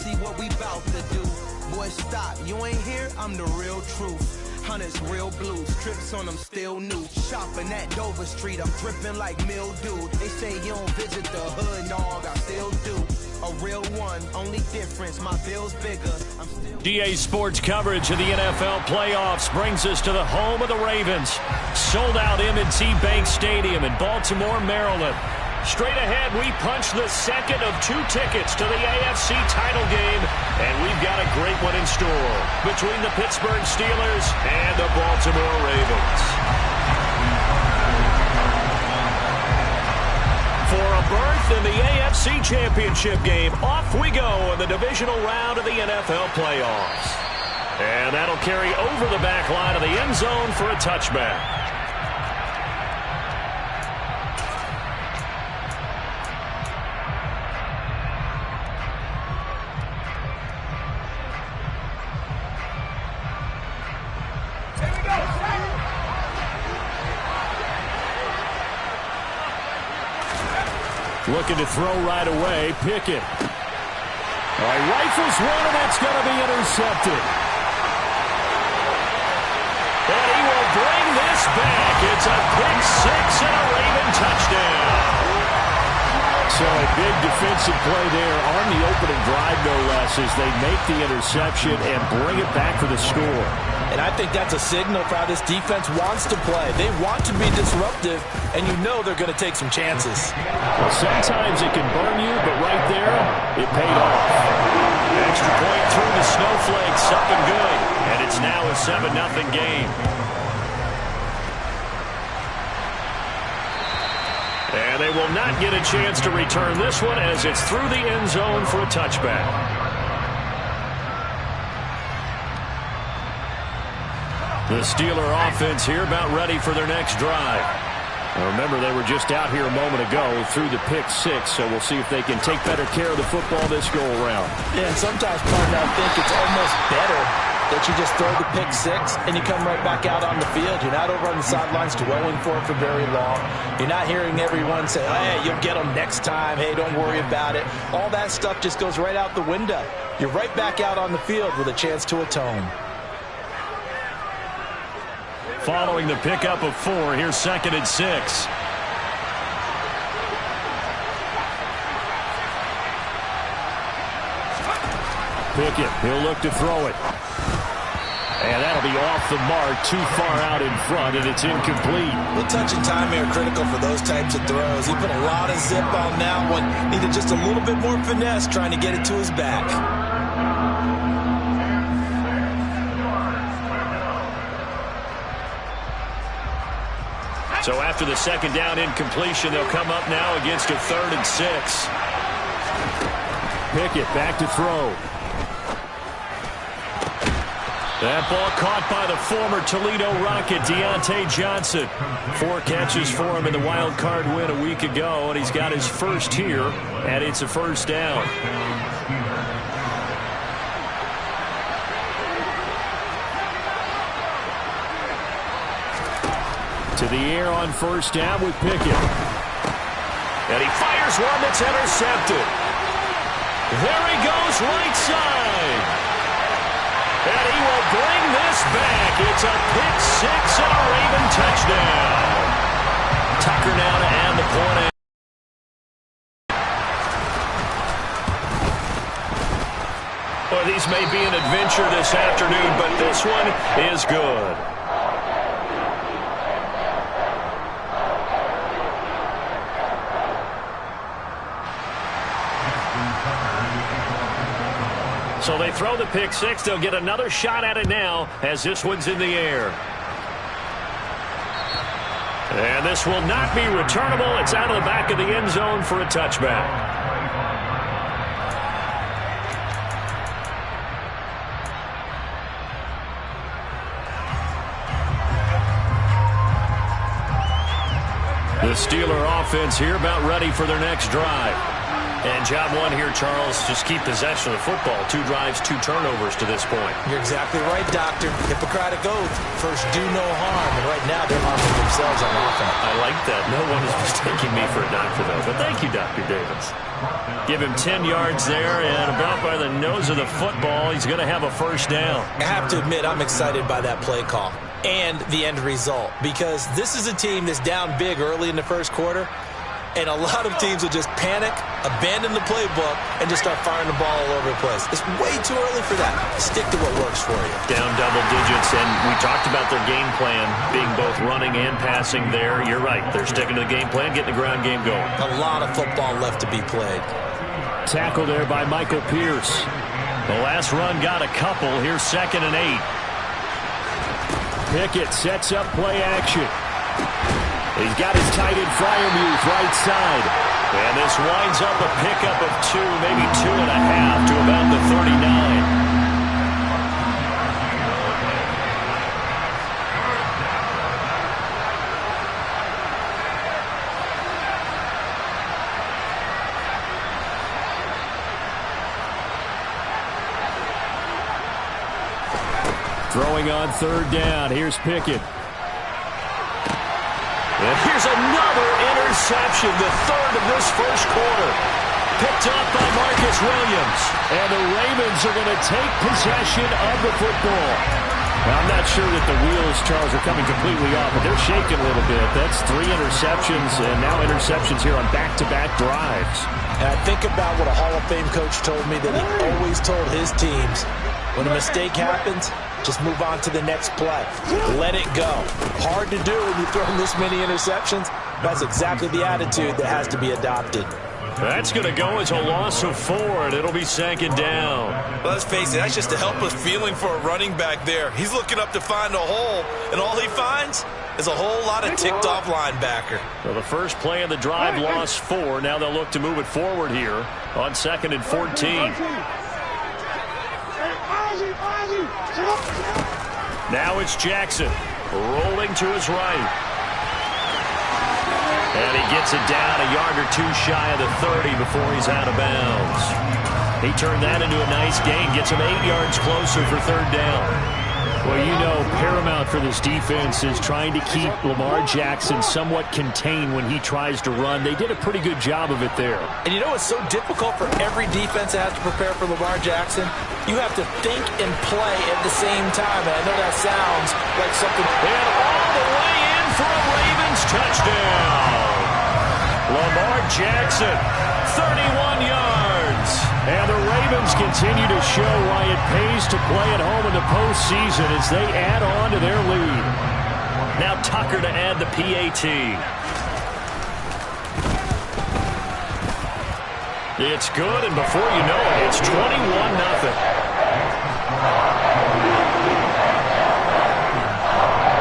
see what we bout to do. Boy, stop, you ain't here, I'm the real truth. Hunters, real blues, trips on them still new. Shopping at Dover Street, I'm dripping like mildew. They say you don't visit the hood, dog, I still do. A real one, only difference, my bill's bigger. I'm still... GA Sports coverage of the NFL playoffs brings us to the home of the Ravens. Sold out M&T Bank Stadium in Baltimore, Maryland. Straight ahead, we punch the second of 2 tickets to the AFC title game, and we've got a great one in store between the Pittsburgh Steelers and the Baltimore Ravens. For a berth in the AFC Championship game, off we go in the divisional round of the NFL playoffs. And that'll carry over the back line of the end zone for a touchback. Looking to throw right away. Pickett. Rifles one, and that's going to be intercepted. And he will bring this back. It's a pick six and a Raven touchdown. So a big defensive play there on the opening drive, no less, as they make the interception and bring it back for the score. And I think that's a signal for how this defense wants to play. They want to be disruptive, and you know they're going to take some chances. Well, sometimes it can burn you, but right there, it paid off. Extra point through the snowflakes, something good. And it's now a 7-0 game. And they will not get a chance to return this one as it's through the end zone for a touchback. The Steeler offense here about ready for their next drive. Now remember, they were just out here a moment ago through the pick six, so we'll see if they can take better care of the football this go-around. Yeah, and sometimes, partner, I think it's almost better that you just throw the pick six and you come right back out on the field. You're not over on the sidelines dwelling for it for very long. You're not hearing everyone say, hey, you'll get them next time. Hey, don't worry about it. All that stuff just goes right out the window. You're right back out on the field with a chance to atone. Following the pickup of 4, here's 2nd and 6. Pickett, he'll look to throw it. And that'll be off the mark, too far out in front, and it's incomplete. The touch and time here critical for those types of throws. He put a lot of zip on that one. Needed just a little bit more finesse trying to get it to his back. So after the 2nd down incompletion, they'll come up now against a 3rd and 6. Pickett back to throw. That ball caught by the former Toledo Rocket, Deontay Johnson. 4 catches for him in the wild card win a week ago, and he's got his first here, and it's a 1st down. To the air on 1st down with Pickett. And he fires one that's intercepted. There he goes, right side. And he will bring this back. It's a pick six and a Raven touchdown. Tucker now to add the point. Well, these may be an adventure this afternoon, but this one is good. So they throw the pick six. They'll get another shot at it now as this one's in the air. And this will not be returnable. It's out of the back of the end zone for a touchback. The Steeler offense here about ready for their next drive. And job one here, Charles, just keep possession of the football. 2 drives, 2 turnovers to this point. You're exactly right, Doctor. Hippocratic oath. First, do no harm. And right now, they're harming themselves on offense. I like that. No one is mistaking me for a doctor, though. But thank you, Dr. Davis. Give him 10 yards there, and about by the nose of the football, he's going to have a first down. I have to admit, I'm excited by that play call and the end result, because this is a team that's down big early in the first quarter, and a lot of teams will just panic, abandon the playbook, and just start firing the ball all over the place. It's way too early for that. Stick to what works for you. Down double digits, and we talked about their game plan being both running and passing there. You're right. They're sticking to the game plan, getting the ground game going. A lot of football left to be played. Tackle there by Michael Pierce. The last run got a couple. Here's 2nd and 8. Pickett sets up play action. He's got his tight end Freiermuth right side. And this winds up a pickup of 2, maybe 2.5 to about the 39. Throwing on 3rd down. Here's Pickett. And here's another interception, the 3rd of this first quarter. Picked up by Marcus Williams. And the Ravens are going to take possession of the football. Now, I'm not sure that the wheels, Charles, are coming completely off, but they're shaking a little bit. That's 3 interceptions, and now interceptions here on back-to-back drives. And I think about what a Hall of Fame coach told me that he always told his teams, when a mistake happens, just move on to the next play. Let it go. Hard to do when you throw this many interceptions. That's exactly the attitude that has to be adopted. That's going to go as a loss of 4, and it'll be 2nd down. Well, let's face it, that's just a helpless feeling for a running back there. He's looking up to find a hole, and all he finds is a whole lot of ticked-off linebacker. Well, the first play of the drive lost 4. Now they'll look to move it forward here on 2nd and 14. Now it's Jackson rolling to his right. And he gets it down a yard or 2 shy of the 30 before he's out of bounds. He turned that into a nice gain, gets him 8 yards closer for 3rd down. Well, you know, paramount for this defense is trying to keep Lamar Jackson somewhat contained when he tries to run. They did a pretty good job of it there. And you know it's so difficult for every defense that has to prepare for Lamar Jackson? You have to think and play at the same time. And I know that sounds like something. And all the way in for a Ravens touchdown. Lamar Jackson, 31 yards. And the Ravens continue to show why it pays to play at home in the postseason as they add on to their lead. Now Tucker to add the PAT. It's good, and before you know it, it's 21-0.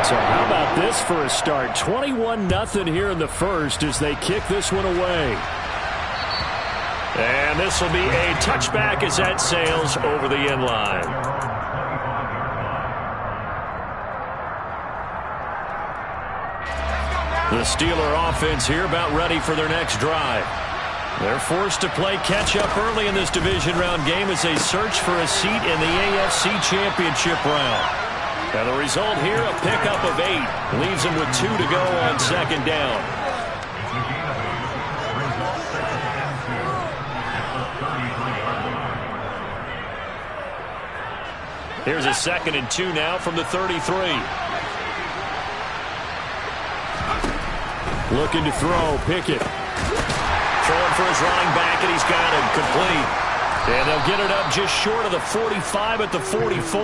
So how about this for a start? 21-0 here in the first as they kick this one away. And this will be a touchback as that sails over the end line. The Steeler offense here about ready for their next drive. They're forced to play catch-up early in this division round game as they search for a seat in the AFC Championship round. And the result here, a pickup of 8. Leaves them with 2 to go on 2nd down. Here's a 2nd and 2 now from the 33. Looking to throw, Pickett. Throwing for his running back, and he's got it complete. And they'll get it up just short of the 45 at the 44.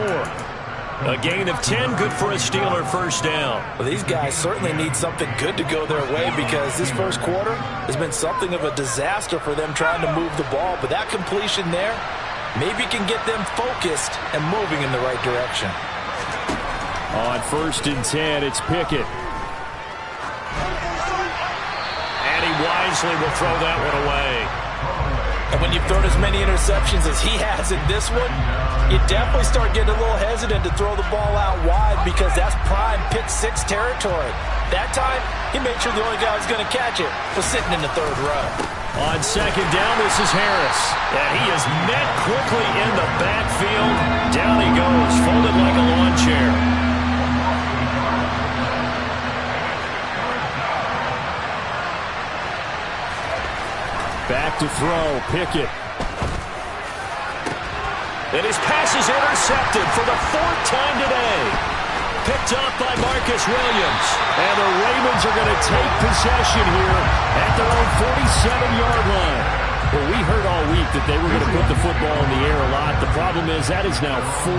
A gain of 10, good for a Steeler first down. Well, these guys certainly need something good to go their way because this first quarter has been something of a disaster for them trying to move the ball. But that completion there maybe can get them focused and moving in the right direction. On 1st and 10, it's Pickett. And he wisely will throw that one away. And when you've thrown as many interceptions as he has in this one, you definitely start getting a little hesitant to throw the ball out wide because that's prime pick 6 territory. That time, he made sure the only guy who was going to catch it was sitting in the 3rd row. On second down, this is Harris. And he is met quickly in the backfield. Down he goes, folded like a lawn chair. Back to throw, Pickett. And his pass is intercepted for the 4th time today. Picked up by Marcus Williams. And the Ravens are going to take possession here at their own 47-yard line. Well, we heard all week that they were going to put the football in the air a lot. The problem is that is now 4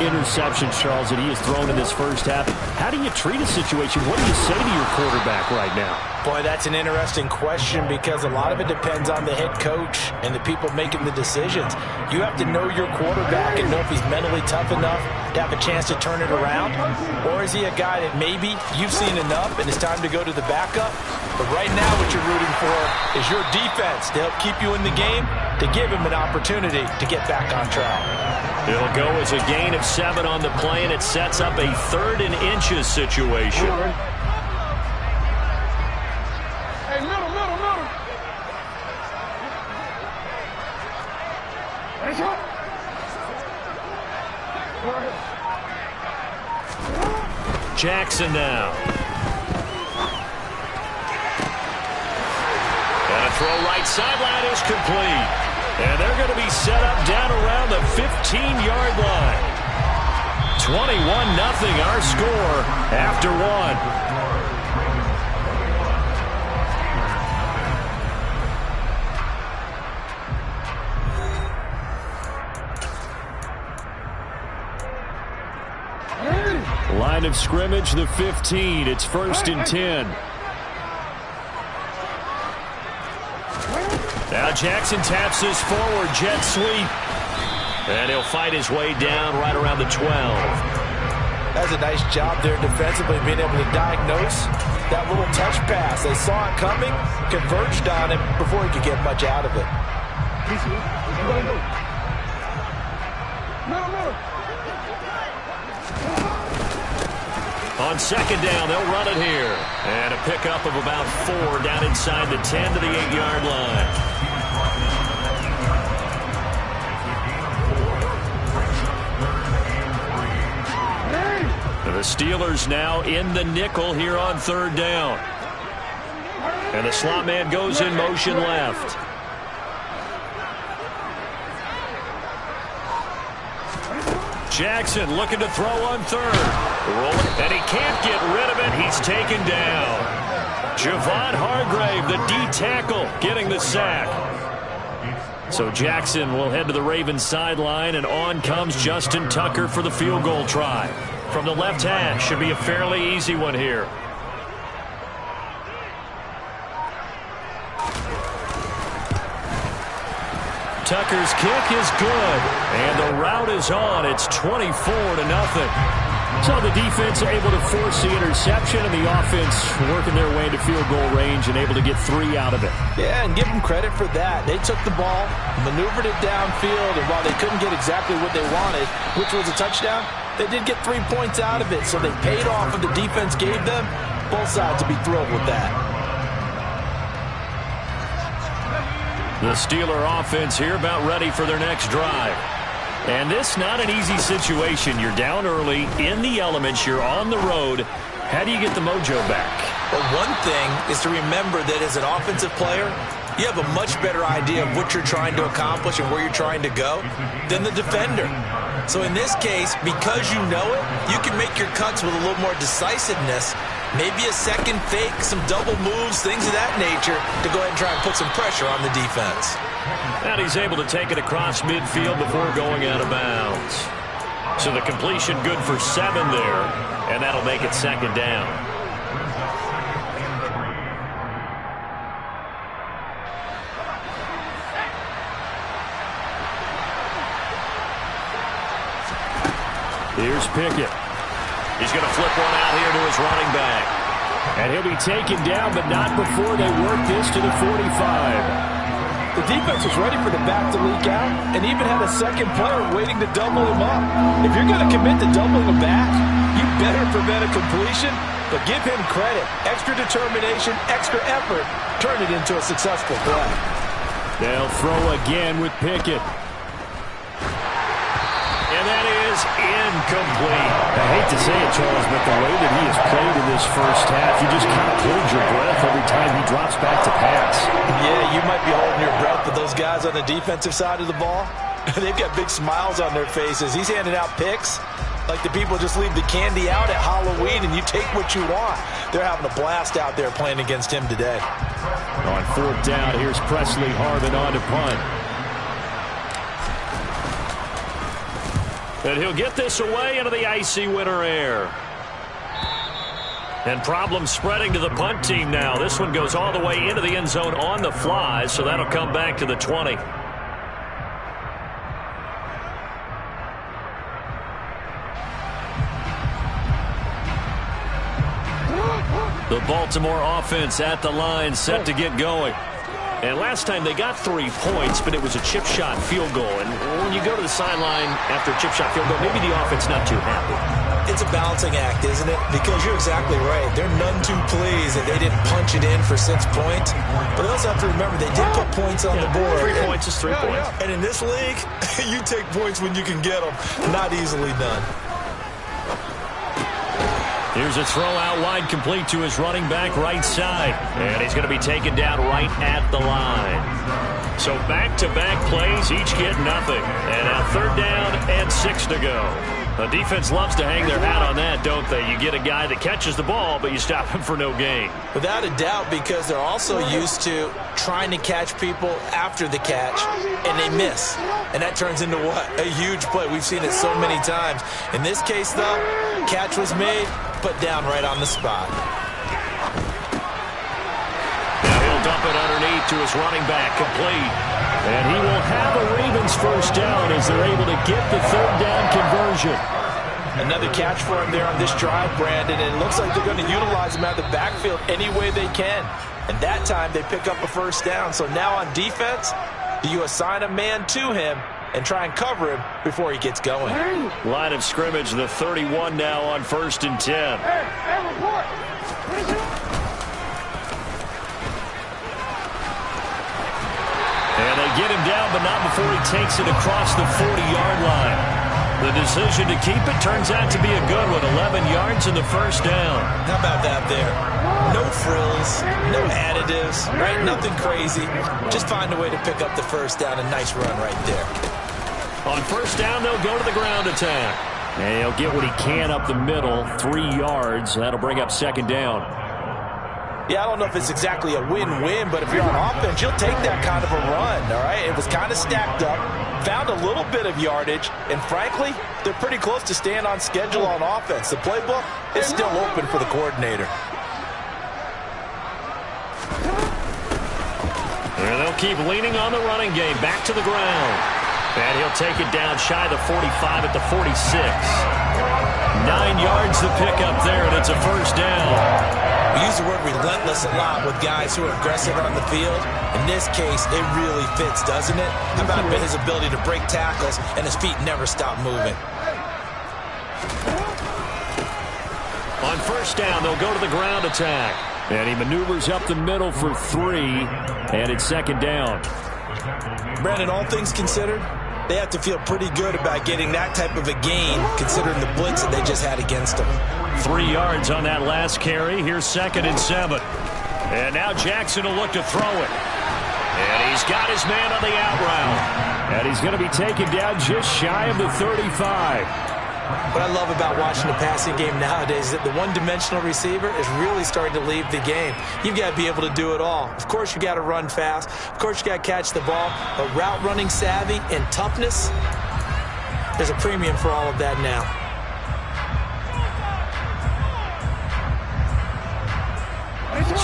interceptions, Charles, that he has thrown in this first half. How do you treat a situation? What do you say to your quarterback right now? Boy, that's an interesting question because a lot of it depends on the head coach and the people making the decisions. You have to know your quarterback and know if he's mentally tough enough to have a chance to turn it around. Or is he a guy that maybe you've seen enough and it's time to go to the backup? But right now what you're rooting for is your defense to help keep you in the game, to give him an opportunity to get back on track. It'll go as a gain of 7 on the play, and it sets up a 3rd and inches situation. Hey, middle. Nice one. Jackson now. And a throw right sideline is complete. And they're going to be set up down around the 15-yard line. 21-0 our score after 1. Line of scrimmage, the 15. It's 1st and 10. Now Jackson taps this forward, jet sweep. And he'll fight his way down right around the 12. That's a nice job there defensively, being able to diagnose that little touch pass. They saw it coming, converged on him before he could get much out of it. On second down, they'll run it here. And a pickup of about 4 down inside the 10 to the 8-yard line. The Steelers now in the nickel here on 3rd down. And the slot man goes in motion left. Jackson looking to throw on 3rd. Rolling, and he can't get rid of it. He's taken down. Javon Hargrave, the D tackle, getting the sack. So Jackson will head to the Ravens sideline, and on comes Justin Tucker for the field goal try. From the left hash, should be a fairly easy one here. Tucker's kick is good, and the route is on. It's 24-0. So the defense able to force the interception, and the offense working their way into field goal range and able to get 3 out of it. Yeah, and give them credit for that. They took the ball, maneuvered it downfield, and while they couldn't get exactly what they wanted, which was a touchdown, they did get 3 points out of it, so they paid off what the defense gave them. Both sides will be thrilled with that. The Steeler offense here about ready for their next drive. And this not an easy situation. You're down early, in the elements, you're on the road. How do you get the mojo back? Well, one thing is to remember that as an offensive player, you have a much better idea of what you're trying to accomplish and where you're trying to go than the defender. So in this case, because you know it, you can make your cuts with a little more decisiveness. Maybe a second fake, some double moves, things of that nature to go ahead and try and put some pressure on the defense. And he's able to take it across midfield before going out of bounds. So the completion good for 7 there, and that'll make it 2nd down. Here's Pickett. He's going to flip one out here to his running back. And he'll be taken down, but not before they work this to the 45. The defense was ready for the back to leak out and even had a second player waiting to double him up. If you're going to commit to doubling him back, you better prevent a completion, but give him credit. Extra determination, extra effort, turn it into a successful play. They'll throw again with Pickett. And that is incomplete. I hate to say it, Charles, but the way that he has played in this first half, you just kind of hold your breath every time he drops back to pass. Yeah, you might be holding your breath, but those guys on the defensive side of the ball, they've got big smiles on their faces. He's handing out picks like the people just leave the candy out at Halloween and you take what you want. They're having a blast out there playing against him today. On fourth down, here's Presley Harvin on to punt. And he'll get this away into the icy winter air. And problems spreading to the punt team now. This one goes all the way into the end zone on the fly, so that'll come back to the 20. The Baltimore offense at the line, set to get going. And last time they got 3 points, but it was a chip shot field goal. And when you go to the sideline after a chip shot field goal, maybe the offense not too happy. It's a balancing act, isn't it? Because you're exactly right. They're none too pleased that they didn't punch it in for 6 points. But they also have to remember they did put points on the board. 3 points is 3 points. And in this league, you take points when you can get them. Not easily done. Here's a throw out wide, complete to his running back right side. And he's going to be taken down right at the line. So back-to-back plays, each get nothing. And now third down and 6 to go. The defense loves to hang their hat on that, don't they? You get a guy that catches the ball, but you stop him for no gain. Without a doubt, because they're also used to trying to catch people after the catch, and they miss. And that turns into what? A huge play. We've seen it so many times. In this case, though, catch was made, put down right on the spot. Now he'll dump it underneath to his running back, complete. And he will have a Ravens first down as they're able to get the third down conversion. Another catch for him there on this drive, Brandon, and it looks like they're going to utilize him out of the backfield any way they can. And that time they pick up a first down. So now on defense, do you assign a man to him and try and cover him before he gets going? Line of scrimmage, the 31 now on 1st and 10. Hey, report. And they get him down, but not before he takes it across the 40-yard line. The decision to keep it turns out to be a good one. 11 yards in the first down. How about that there? No frills, no additives, right? Nothing crazy. Just find a way to pick up the first down. A nice run right there. On first down, they'll go to the ground attack. And he'll get what he can up the middle, 3 yards. That'll bring up second down. Yeah, I don't know if it's exactly a win-win, but if you're on offense, you'll take that kind of a run, all right? It was kind of stacked up, found a little bit of yardage, and frankly, they're pretty close to staying on schedule on offense. The playbook is still open for the coordinator. And they'll keep leaning on the running game, back to the ground. And he'll take it down shy of the 45 at the 46. 9 yards to pick up there, and it's a first down. We use the word relentless a lot with guys who are aggressive on the field. In this case, it really fits, doesn't it? How about his ability to break tackles and his feet never stop moving? On first down, they'll go to the ground attack. And he maneuvers up the middle for 3, and it's second down. Brandon, all things considered, they have to feel pretty good about getting that type of a gain considering the blitz that they just had against them. 3 yards on that last carry. Here's 2nd and 7. And now Jackson will look to throw it. And he's got his man on the out route. And he's going to be taken down just shy of the 35. What I love about watching the passing game nowadays is that the one-dimensional receiver is really starting to leave the game. You've got to be able to do it all. Of course, you got to run fast. Of course, you got to catch the ball. But route running savvy and toughness, there's a premium for all of that now.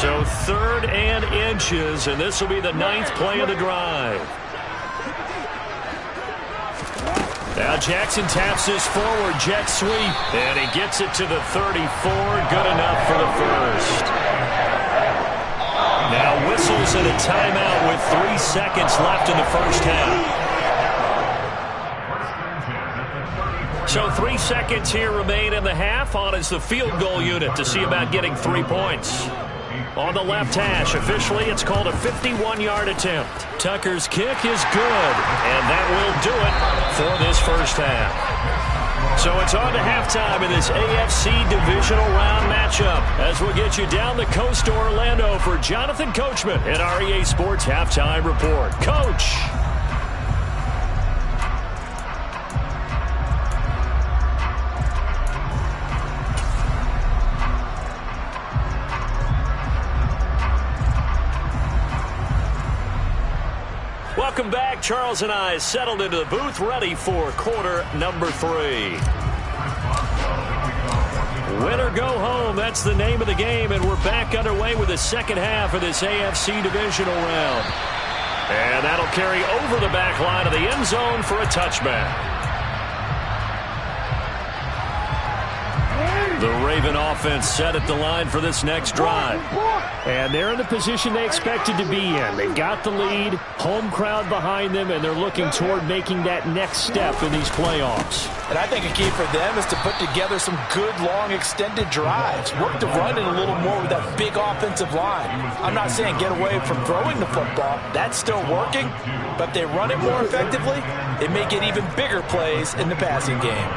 So 3rd and inches, and this will be the 9th play of the drive. Now Jackson taps this forward jet sweep, and he gets it to the 34. Good enough for the first. Now whistles and a timeout with 3 seconds left in the first half. So 3 seconds here remain in the half. On is the field goal unit to see about getting 3 points. on the left hash. Officially, it's called a 51-yard attempt. Tucker's kick is good, and that will do it for this first half. So it's on to halftime in this AFC Divisional Round matchup as we'll get you down the coast to Orlando for Jonathan Coachman at our EA Sports Halftime Report. Coach. Welcome back. Charles and I settled into the booth, ready for quarter number 3. Win or go home, that's the name of the game, and we're back underway with the second half of this AFC Divisional Round. And that'll carry over the back line of the end zone for a touchback. The Raven offense set at the line for this next drive. And they're in the position they expected to be in. They've got the lead, home crowd behind them, and they're looking toward making that next step in these playoffs. And I think a key for them is to put together some good, long, extended drives. Work the run in a little more with that big offensive line. I'm not saying get away from throwing the football. That's still working. But if they run it more effectively, they may get even bigger plays in the passing game.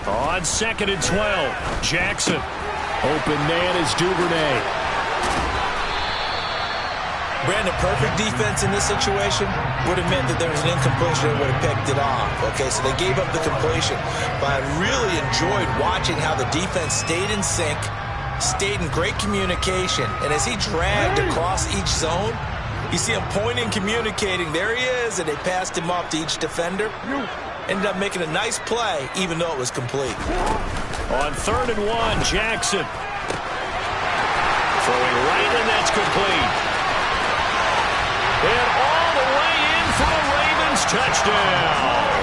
On 2nd and 12, Jackson. Open man is Duvernay. Brandon, perfect defense in this situation would have meant that there was an incompletion and would have picked it off. Okay, so they gave up the completion. But I really enjoyed watching how the defense stayed in sync, stayed in great communication. And as he dragged across each zone, you see him pointing, communicating. There he is, and they passed him off to each defender. Ended up making a nice play, even though it was complete. On 3rd and 1, Jackson. Throwing right, and that's complete. And all the way in for a Ravens touchdown.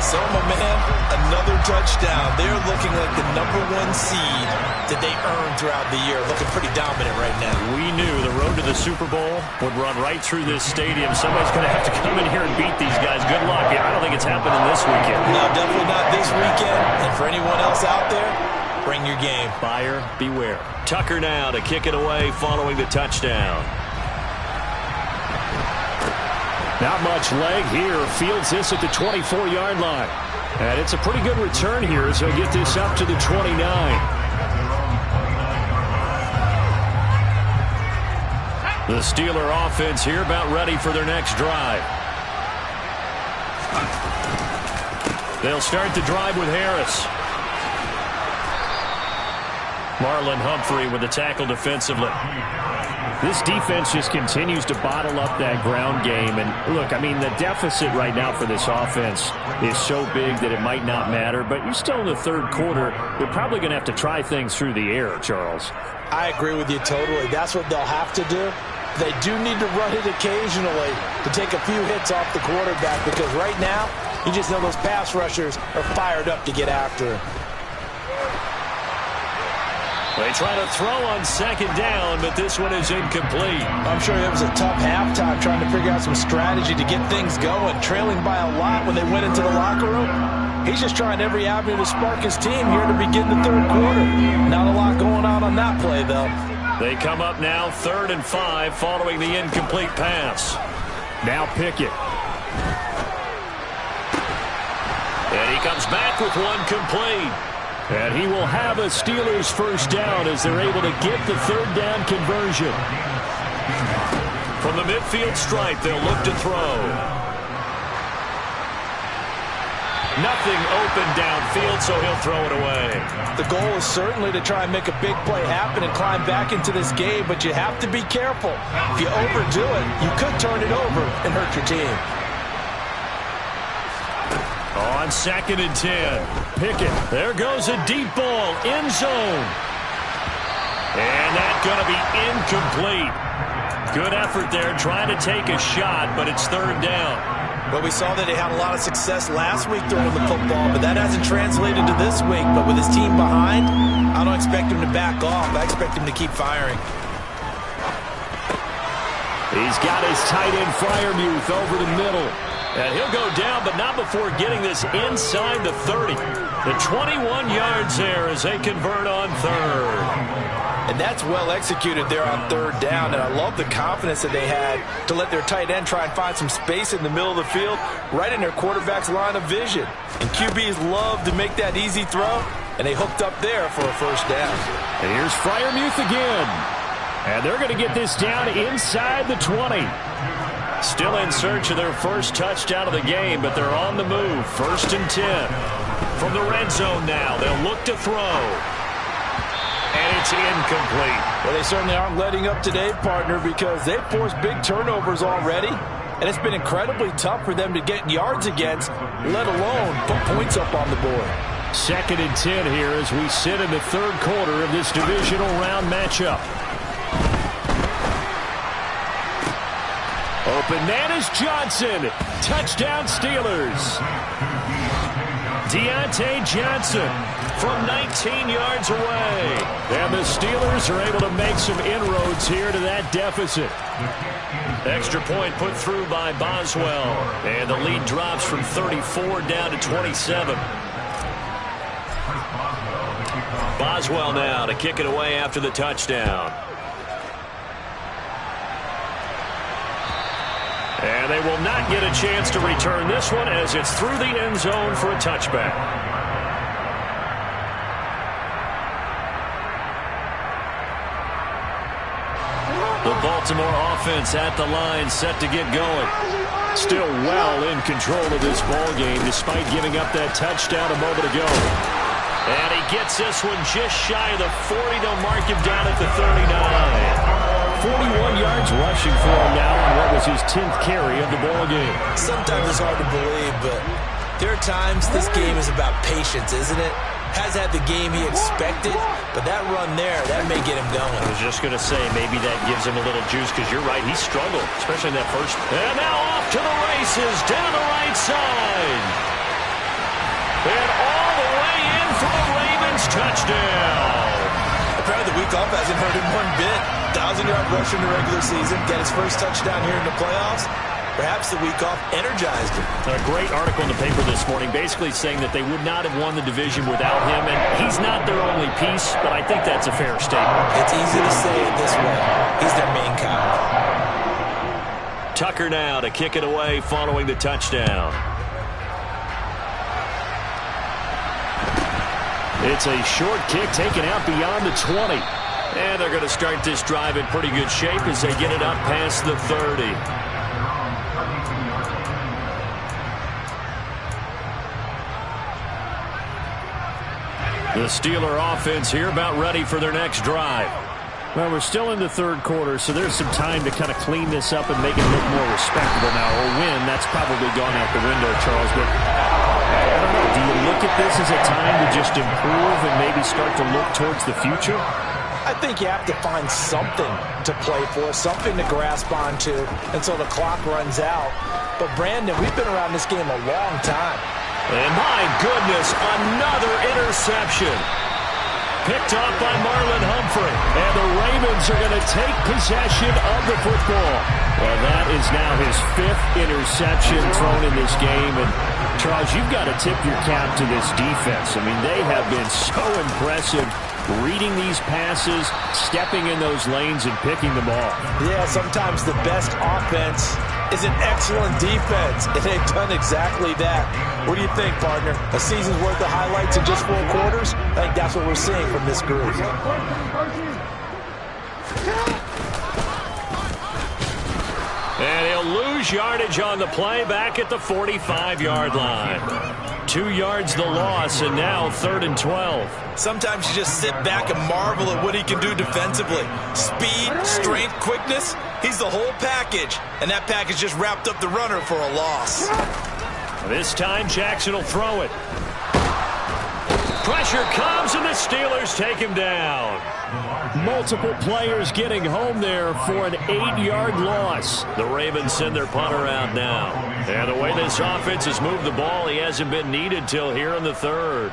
So, my man, another touchdown. They're looking like the #1 seed that they earned throughout the year. Looking pretty dominant right now. We knew the road to the Super Bowl would run right through this stadium. Somebody's going to have to come in here and beat these guys. Good luck. I don't think it's happening this weekend. No, definitely not this weekend. And for anyone else out there, bring your game. Buyer beware. Tucker now to kick it away following the touchdown. Not much leg here. Fields this at the 24-yard line. And it's a pretty good return here as he'll get this up to the 29. The Steeler offense here about ready for their next drive. They'll start the drive with Harris. Marlon Humphrey with the tackle defensively. This defense just continues to bottle up that ground game. And look, I mean, the deficit right now for this offense is so big that it might not matter. But you're still in the 3rd quarter. They're probably going to have to try things through the air, Charles. I agree with you totally. That's what they'll have to do. They do need to run it occasionally to take a few hits off the quarterback, because right now, you just know those pass rushers are fired up to get after him. They try to throw on 2nd down, but this one is incomplete. I'm sure it was a tough halftime trying to figure out some strategy to get things going, trailing by a lot when they went into the locker room. He's just trying every avenue to spark his team here to begin the 3rd quarter. Not a lot going on that play, though. They come up now 3rd and 5 following the incomplete pass. Now Pickett. And he comes back with one complete. And he will have a Steelers first down as they're able to get the 3rd down conversion. From the midfield stripe, they'll look to throw. Nothing open downfield, so he'll throw it away. The goal is certainly to try and make a big play happen and climb back into this game, but you have to be careful. If you overdo it, you could turn it over and hurt your team. On 2nd and 10, Pickett. There goes a deep ball, end zone. And that's going to be incomplete. Good effort there trying to take a shot, but it's 3rd down. Well, we saw that they had a lot of success last week throwing the football, but that hasn't translated to this week. But with his team behind, I don't expect him to back off. I expect him to keep firing. He's got his tight end Freiermuth over the middle. And he'll go down, but not before getting this inside the 30. The 21 yards there as they convert on third. And that's well executed there on third down. And I love the confidence that they had to let their tight end try and find some space in the middle of the field, right in their quarterback's line of vision. And QBs love to make that easy throw, and they hooked up there for a first down. And here's Freiermuth again. And they're going to get this down inside the 20. Still in search of their first touchdown of the game, but they're on the move. 1st and 10. From the red zone now, they'll look to throw. And it's incomplete. Well, they certainly aren't letting up today, partner, because they've forced big turnovers already. And it's been incredibly tough for them to get yards against, let alone put points up on the board. 2nd and 10 here as we sit in the third quarter of this divisional round matchup. Open man is Johnson. Touchdown Steelers. Deontay Johnson from 19 yards away. And the Steelers are able to make some inroads here to that deficit. Extra point put through by Boswell. And the lead drops from 34 down to 27. Boswell now to kick it away after the touchdown. And they will not get a chance to return this one as it's through the end zone for a touchback. The Baltimore offense at the line set to get going. Still well in control of this ball game despite giving up that touchdown a moment ago. And he gets this one just shy of the 40. They'll mark him down at the 39. 41 yards rushing for him now on what was his 10th carry of the ball game. Sometimes it's hard to believe, but there are times this game is about patience, isn't it? Has had the game he expected, but that run there, that may get him going. I was just going to say, maybe that gives him a little juice, because you're right, he struggled, especially in that first. And now off to the races, down the right side. And all the way in for the Ravens touchdown. Apparently the week off hasn't hurt him one bit. 1,000-yard rush in the regular season, get his first touchdown here in the playoffs. Perhaps the week off energized him. A great article in the paper this morning basically saying that they would not have won the division without him, and he's not their only piece, but I think that's a fair statement. It's easy to say it this way. He's their main guy. Tucker now to kick it away following the touchdown. It's a short kick taken out beyond the 20. And they're going to start this drive in pretty good shape as they get it up past the 30. The Steeler offense here about ready for their next drive. Well, we're still in the third quarter, so there's some time to kind of clean this up and make it look more respectable now. Or win, that's probably gone out the window, Charles. But I don't know, do you look at this as a time to just improve and maybe start to look towards the future? I think you have to find something to play for, something to grasp onto until the clock runs out. But, Brandon, we've been around this game a long time. And my goodness, another interception. Picked off by Marlon Humphrey. And the Ravens are going to take possession of the football. Well, that is now his 5th interception thrown in this game. And, Charles, you've got to tip your cap to this defense. I mean, they have been so impressive reading these passes, stepping in those lanes, and picking them off. Yeah, sometimes the best offense is an excellent defense, and they've done exactly that. What do you think, partner? A season's worth of highlights in just 4 quarters? I think that's what we're seeing from this group. And he'll lose yardage on the play back at the 45-yard line. 2 yards the loss, and now 3rd and 12. Sometimes you just sit back and marvel at what he can do defensively. Speed, strength, quickness, he's the whole package. And that package just wrapped up the runner for a loss. This time Jackson will throw it. Pressure comes, and the Steelers take him down. Multiple players getting home there for an 8-yard loss. The Ravens send their punter out now. And the way this offense has moved the ball, he hasn't been needed till here in the 3rd.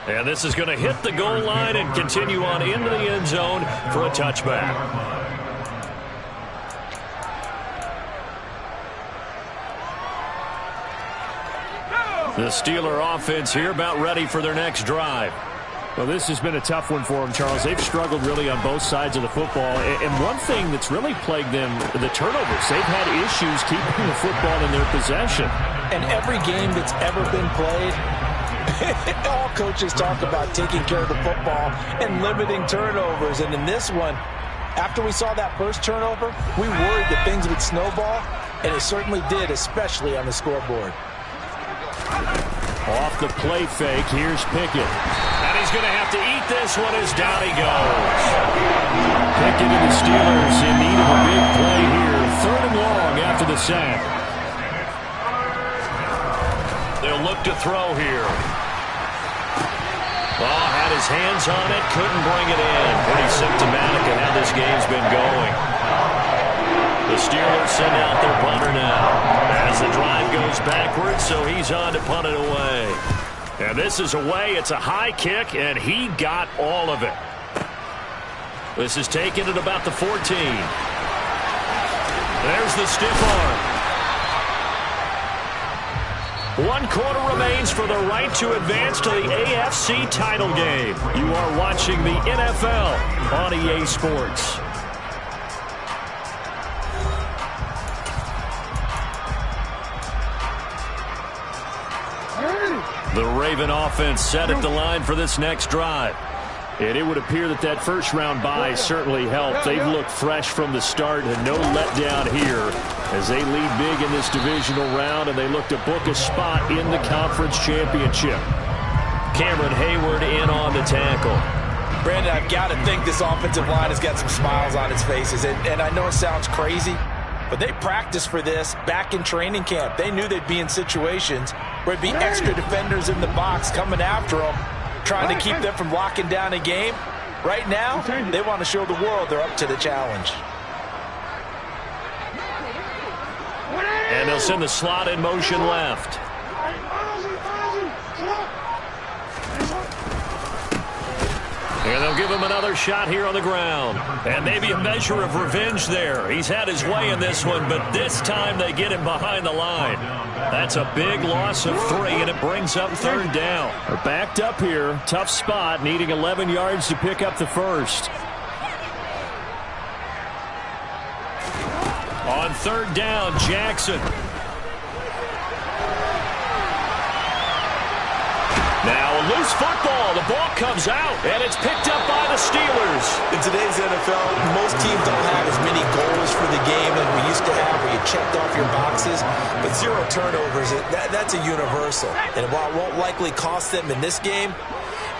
And this is going to hit the goal line and continue on into the end zone for a touchback. The Steeler offense here about ready for their next drive. Well, this has been a tough one for them, Charles. They've struggled really on both sides of the football. And one thing that's really plagued them, the turnovers. They've had issues keeping the football in their possession. And every game that's ever been played, all coaches talk about taking care of the football and limiting turnovers. And in this one, after we saw that first turnover, we worried that things would snowball, and it certainly did, especially on the scoreboard. Off the play fake, here's Pickett. And he's going to have to eat this one as down he goes. Pickett and the Steelers in need of a big play here. 3rd and long after the sack. They'll look to throw here. Oh, had his hands on it, couldn't bring it in. Pretty symptomatic of how this game's been going. The Steelers send out their punter now as the drive goes backwards, so he's on to punt it away. And this is away. It's a high kick, and he got all of it. This is taken at about the 14. There's the stiff arm. 1 quarter remains for the right to advance to the AFC title game. You are watching the NFL on EA Sports. The Raven offense set at the line for this next drive. And it would appear that that first-round bye certainly helped. They've looked fresh from the start and no letdown here as they lead big in this divisional round, and they look to book a spot in the conference championship. Cameron Hayward in on the tackle. Brandon, I've got to think this offensive line has got some smiles on its faces. And I know it sounds crazy, but they practiced for this back in training camp. They knew they'd be in situations where it'd be extra defenders in the box coming after them, trying to keep them from locking down a game. Right now, they want to show the world they're up to the challenge. And they'll send the slot in motion left. And they'll give him another shot here on the ground. And maybe a measure of revenge there. He's had his way in this one, but this time they get him behind the line. That's a big loss of 3, and it brings up 3rd down. They're backed up here. Tough spot, needing 11 yards to pick up the first. On 3rd down, Jackson. Now a loose football. The ball comes out, and it's picked up by the Steelers. In today's NFL, most teams don't have as many goals for the game as we used to have, where you checked off your boxes. But 0 turnovers, that's a universal. And while it won't likely cost them in this game,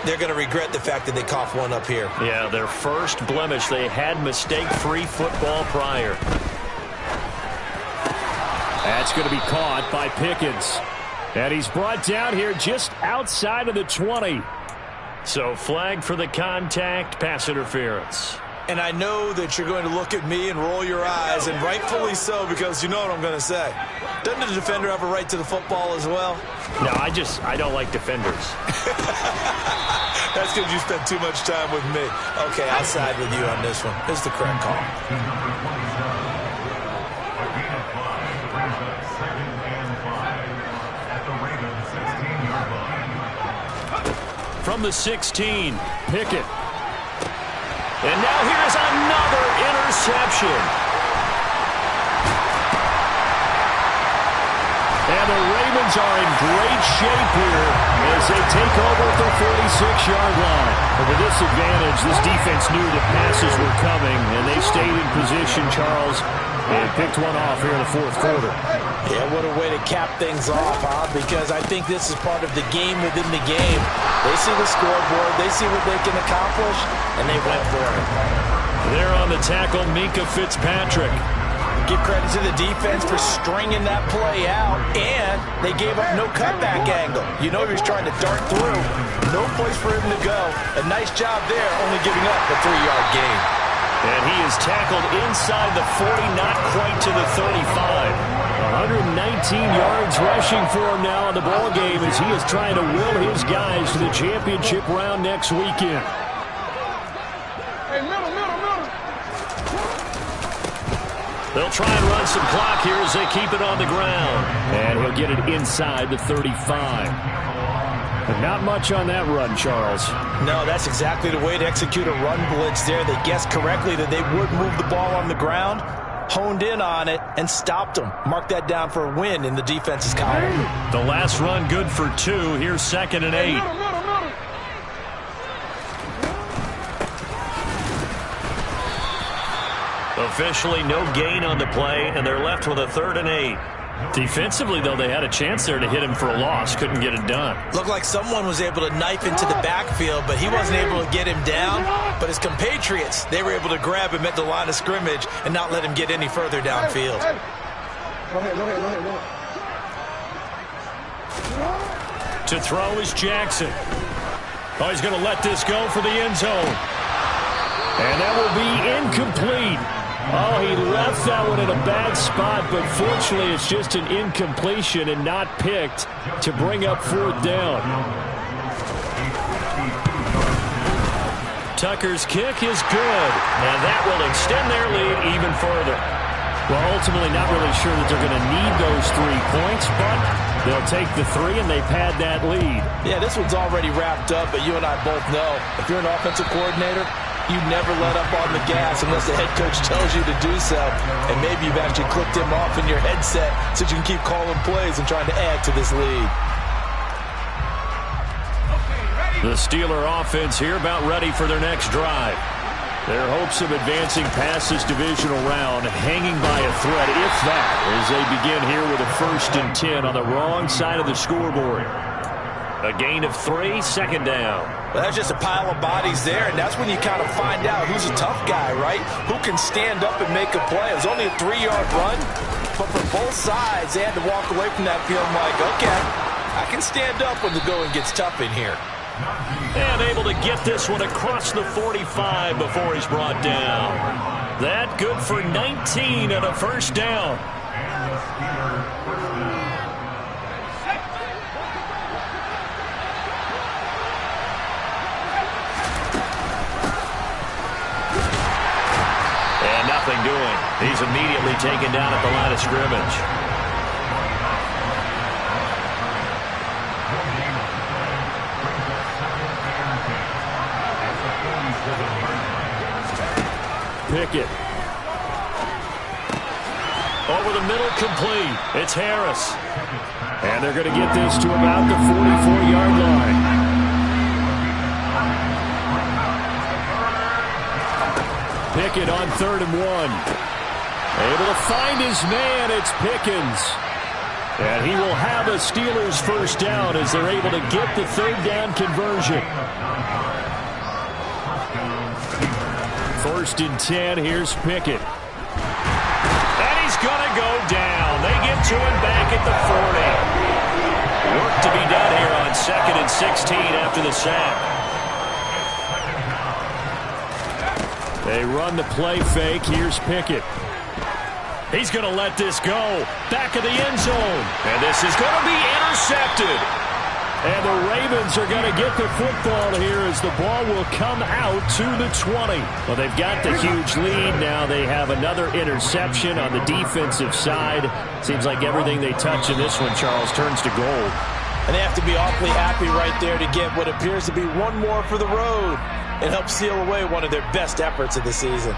they're going to regret the fact that they coughed one up here. Yeah, their first blemish. They had mistake-free football prior. That's going to be caught by Pickens. And he's brought down here just outside of the 20. So flag for the contact, pass interference. And I know that you're going to look at me and roll your eyes, and rightfully so, because you know what I'm going to say. Doesn't the defender have a right to the football as well? No, I don't like defenders. That's because you spent too much time with me. Okay, I'll side with you on this one. This is the correct call. From the 16, Pickett. And now here's another interception. And the Ravens are in great shape here as they take over at the 46-yard line. But with this advantage, this defense knew the passes were coming, and they stayed in position, Charles, and picked one off here in the 4th quarter. Yeah, what a way to cap things off, huh? Because I think this is part of the game within the game. They see the scoreboard, they see what they can accomplish, and they went for it. There on the tackle, Minkah Fitzpatrick. Give credit to the defense for stringing that play out, and they gave up no cutback angle. You know he was trying to dart through. No place for him to go. A nice job there, only giving up a 3-yard gain. And he is tackled inside the 40, not quite to the 35. 119 yards rushing for him now in the ball game as he is trying to will his guys to the championship round next weekend. Hey, middle. They'll try and run some clock here as they keep it on the ground. And he'll get it inside the 35. But not much on that run, Charles. No, that's exactly the way to execute a run blitz there. They guessed correctly that they would move the ball on the ground, honed in on it, and stopped them. Mark that down for a win in the defense's column. The last run good for 2. Here's 2nd and 8. Middle. Officially no gain on the play, and they're left with a 3rd and 8. Defensively, though, they had a chance there to hit him for a loss. Couldn't get it done. Looked like someone was able to knife into the backfield, but he wasn't able to get him down. But his compatriots, they were able to grab him at the line of scrimmage and not let him get any further downfield. Hey. Go ahead. To throw is Jackson. Oh, he's going to let this go for the end zone. And that will be incomplete. Oh, he left that one in a bad spot, but fortunately it's just an incompletion and not picked to bring up 4th down. Tucker's kick is good, and that will extend their lead even further. Well, ultimately not really sure that they're going to need those 3 points, but they'll take the 3 and they pad that lead. Yeah, this one's already wrapped up, but you and I both know if you're an offensive coordinator, you never let up on the gas unless the head coach tells you to do so. And maybe you've actually clicked him off in your headset so you can keep calling plays and trying to add to this lead. The Steeler offense here about ready for their next drive. Their hopes of advancing past this divisional round hanging by a thread, if that, as they begin here with a 1st and 10 on the wrong side of the scoreboard. A gain of 3, 2nd down. Well, that's just a pile of bodies there, and that's when you kind of find out who's a tough guy, right? Who can stand up and make a play. It was only a 3-yard run, but for both sides, they had to walk away from that field like, okay, I can stand up when the going gets tough in here. And able to get this one across the 45 before he's brought down. That good for 19 and a 1st down. And nothing doing. He's immediately taken down at the line of scrimmage. Pickett. Over the middle, complete. It's Harris. And they're going to get this to about the 44-yard line. Pickett on 3rd and 1. Able to find his man. It's Pickens. And he will have a Steelers 1st down as they're able to get the 3rd down conversion. 1st and 10. Here's Pickett. And he's going to go down. They get to him back at the 40. Work to be done here on 2nd and 16 after the sack. They run the play fake. Here's Pickett. He's going to let this go. Back of the end zone. And this is going to be intercepted. And the Ravens are going to get the football here as the ball will come out to the 20. Well, they've got the huge lead. Now they have another interception on the defensive side. Seems like everything they touch in this one, Charles, turns to gold. And they have to be awfully happy right there to get what appears to be one more for the road and help seal away one of their best efforts of the season.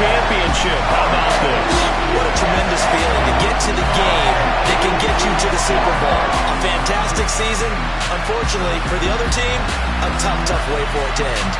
Championship. How about this? What a tremendous feeling to get to the game that can get you to the Super Bowl. A fantastic season. Unfortunately, for the other team, a tough way for it to end.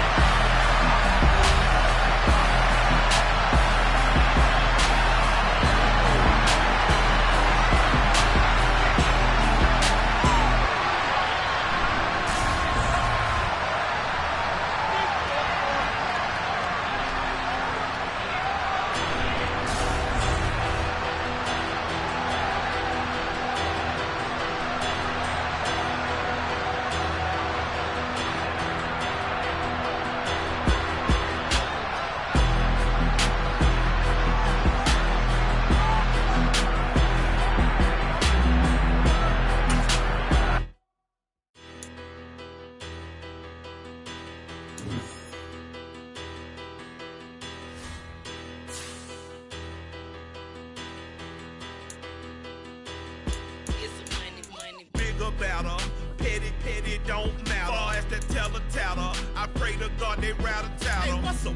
chatter. Petty don't matter. Far as that teller tatter, I pray to God they rat a tattle. Hey, what's a